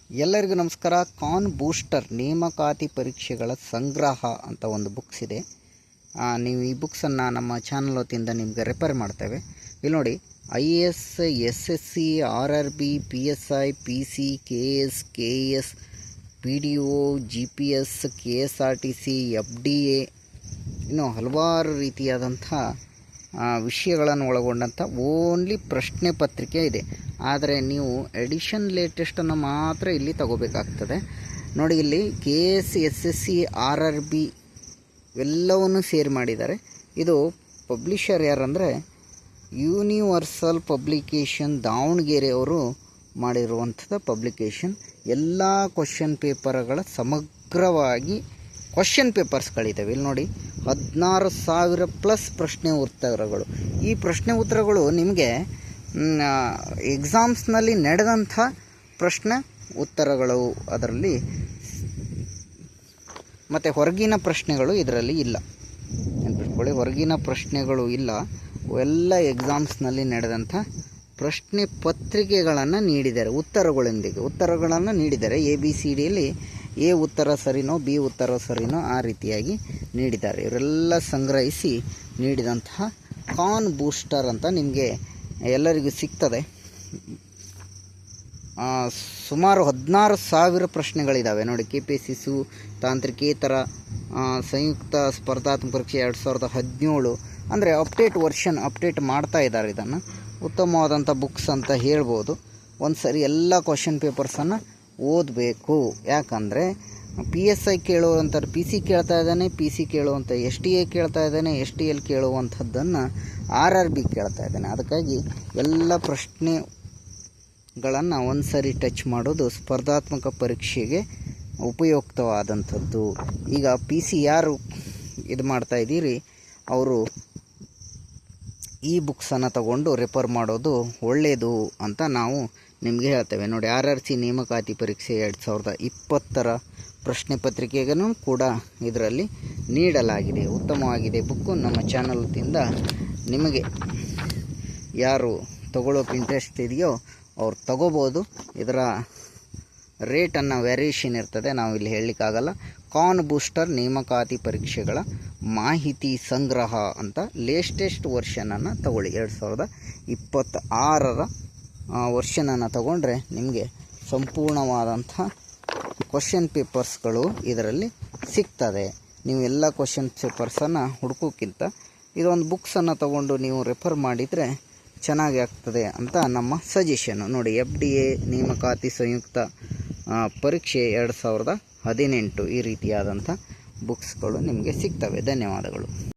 ಎಲ್ಲರಿಗೂ ನಮಸ್ಕಾರ. ಕಾನ್ ಬೂಸ್ಟರ್ ನೇಮಕಾತಿ ಪರೀಕ್ಷೆಗಳ ಸಂಗ್ರಹ ಅಂತ ಒಂದು ಬುಕ್ಸ್ ಇದೆ. ನೀವು ಈ ಬುಕ್ಸನ್ನು ನಮ್ಮ ಚಾನಲ್ ವತಿಯಿಂದ ನಿಮಗೆ ರೆಫರ್ ಮಾಡ್ತೇವೆ. ಇಲ್ಲಿ ನೋಡಿ, IAS, SSC, RRB, PSI, PC, KS, KS, PDO, GPS, KSRTC, FDA ಇನ್ನೂ ಹಲವಾರು ರೀತಿಯಾದಂಥ ವಿಷಯಗಳನ್ನು ಒಳಗೊಂಡಂಥ ಓನ್ಲಿ ಪ್ರಶ್ನೆ ಪತ್ರಿಕೆ ಇದೆ. ಆದರೆ ನೀವು ಎಡಿಷನ್ ಲೇಟೆಸ್ಟನ್ನು ಮಾತ್ರ ಇಲ್ಲಿ ತಗೋಬೇಕಾಗ್ತದೆ. ನೋಡಿ, ಇಲ್ಲಿ KS, SSC, RRB ಎಲ್ಲವನ್ನೂ ಸೇರ್ ಮಾಡಿದ್ದಾರೆ. ಇದು ಪಬ್ಲಿಷರ್ ಯಾರಂದರೆ ಯೂನಿವರ್ಸಲ್ ಪಬ್ಲಿಕೇಶನ್ ದಾವಣಗೆರೆ ಅವರು ಮಾಡಿರುವಂಥದ್ದು ಪಬ್ಲಿಕೇಶನ್. ಎಲ್ಲ ಕ್ವಶನ್ ಪೇಪರ್ಗಳ ಸಮಗ್ರವಾಗಿ ಕ್ವಶನ್ ಪೇಪರ್ಸ್ಗಳಿದ್ದಾವೆ. ಇಲ್ಲಿ ನೋಡಿ, 16,000 ಪ್ಲಸ್ ಪ್ರಶ್ನೆ ಉತ್ತರಗಳು. ಈ ಪ್ರಶ್ನೆ ಉತ್ತರಗಳು ನಿಮಗೆ ಎಕ್ಸಾಮ್ಸ್ನಲ್ಲಿ ನಡೆದಂಥ ಪ್ರಶ್ನೆ ಉತ್ತರಗಳು ಅದರಲ್ಲಿ, ಮತ್ತು ಹೊರಗಿನ ಪ್ರಶ್ನೆಗಳು ಇದರಲ್ಲಿ ಇಲ್ಲ. ನೆನಪಿಟ್ಕೊಳ್ಳಿ, ಹೊರಗಿನ ಪ್ರಶ್ನೆಗಳು ಇಲ್ಲ. ಎಲ್ಲ ಎಕ್ಸಾಮ್ಸ್ನಲ್ಲಿ ನಡೆದಂಥ ಪ್ರಶ್ನೆ ಪತ್ರಿಕೆಗಳನ್ನು ನೀಡಿದ್ದಾರೆ, ಉತ್ತರಗಳನ್ನು ನೀಡಿದ್ದಾರೆ. ABCDಯಲ್ಲಿ A ಉತ್ತರ ಸರಿನೋ, B ಉತ್ತರ ಸರಿನೋ ಆ ರೀತಿಯಾಗಿ ನೀಡಿದ್ದಾರೆ. ಇವರೆಲ್ಲ ಸಂಗ್ರಹಿಸಿ ನೀಡಿದಂತಹ ಕಾನ್ ಬೂಸ್ಟರ್ ಅಂತ ನಿಮಗೆ ಎಲ್ಲರಿಗೂ ಸಿಗ್ತದೆ. ಸುಮಾರು 16,000 ಪ್ರಶ್ನೆಗಳಿದ್ದಾವೆ ನೋಡಿ. KPSC ತಾಂತ್ರಿಕೇತರ ಸಂಯುಕ್ತ ಸ್ಪರ್ಧಾತ್ಮಕ ಪರೀಕ್ಷೆ 2017 ಅಂದರೆ ಅಪ್ಡೇಟ್ ಮಾಡ್ತಾ ಇದ್ದಾರೆ. ಇದನ್ನು ಉತ್ತಮವಾದಂಥ ಬುಕ್ಸ್ ಅಂತ ಹೇಳ್ಬೋದು. ಒಂದು ಸರಿ ಎಲ್ಲ ಕ್ವಶನ್ ಪೇಪರ್ಸನ್ನು ಓದಬೇಕು. ಯಾಕಂದರೆ PSI ಕೇಳುವಂಥದ್ದು PC ಕೇಳ್ತಾ ಇದ್ದಾನೆ, PC ಕೇಳುವಂಥ STA ಕೇಳ್ತಾ ಇದ್ದಾನೆ, STL ಕೇಳುವಂಥದ್ದನ್ನು RRB ಕೇಳ್ತಾ ಇದ್ದಾನೆ. ಅದಕ್ಕಾಗಿ ಎಲ್ಲ ಪ್ರಶ್ನೆಗಳನ್ನು ಒಂದು ಸರಿ ಟಚ್ ಮಾಡೋದು ಸ್ಪರ್ಧಾತ್ಮಕ ಪರೀಕ್ಷೆಗೆ ಉಪಯುಕ್ತವಾದಂಥದ್ದು. ಈಗ PC ಯಾರು ಇದು ಮಾಡ್ತಾ ಇದ್ದೀರಿ ಅವರು ಈ ಬುಕ್ಸನ್ನು ತಗೊಂಡು ರೆಫರ್ ಮಾಡೋದು ಒಳ್ಳೆಯದು ಅಂತ ನಾವು ನಿಮಗೆ ಹೇಳ್ತೇವೆ. ನೋಡಿ, RRC ನೇಮಕಾತಿ ಪರೀಕ್ಷೆ 2020 ಪ್ರಶ್ನೆ ಪತ್ರಿಕೆಗೂ ಕೂಡ ಇದರಲ್ಲಿ ನೀಡಲಾಗಿದೆ. ಉತ್ತಮವಾಗಿದೆ ಬುಕ್ಕು. ನಮ್ಮ ಚಾನಲ್ ವತಿಯಿಂದ ನಿಮಗೆ ಯಾರು ತಗೊಳ್ಳೋಕೆ ಇಂಟ್ರೆಸ್ಟ್ ಇದೆಯೋ ಅವ್ರು ತಗೋಬೋದು. ಇದರ ರೇಟನ್ನು ವೇರಿಯೇಷನ್ ಇರ್ತದೆ, ನಾವು ಇಲ್ಲಿ ಹೇಳಲಿಕ್ಕಾಗಲ್ಲ. ಕಾನ್ ಬೂಸ್ಟರ್ ನೇಮಕಾತಿ ಪರೀಕ್ಷೆಗಳ ಮಾಹಿತಿ ಸಂಗ್ರಹ ಅಂತ ಲೇಟೆಸ್ಟ್ ವರ್ಷನನ್ನು ತಗೊಳ್ಳಿ. 2026 ವರ್ಷನನ್ನು ತಗೊಂಡ್ರೆ ನಿಮಗೆ ಸಂಪೂರ್ಣವಾದಂಥ ಕ್ವಶನ್ ಪೇಪರ್ಸ್ಗಳು ಇದರಲ್ಲಿ ಸಿಗ್ತದೆ. ನೀವು ಎಲ್ಲ ಕ್ವಶನ್ ಪೇಪರ್ಸನ್ನು ಹುಡುಕೋಕ್ಕಿಂತ ಇದೊಂದು ಬುಕ್ಸನ್ನು ತಗೊಂಡು ನೀವು ರೆಫರ್ ಮಾಡಿದರೆ ಚೆನ್ನಾಗಿ ಆಗ್ತದೆ ಅಂತ ನಮ್ಮ ಸಜೆಷನ್ನು. ನೋಡಿ, FDA ನೇಮಕಾತಿ ಸಂಯುಕ್ತ ಪರೀಕ್ಷೆ 2018 ಈ ರೀತಿಯಾದಂಥ ಬುಕ್ಸ್ಗಳು ನಿಮಗೆ ಸಿಗ್ತವೆ. ಧನ್ಯವಾದಗಳು.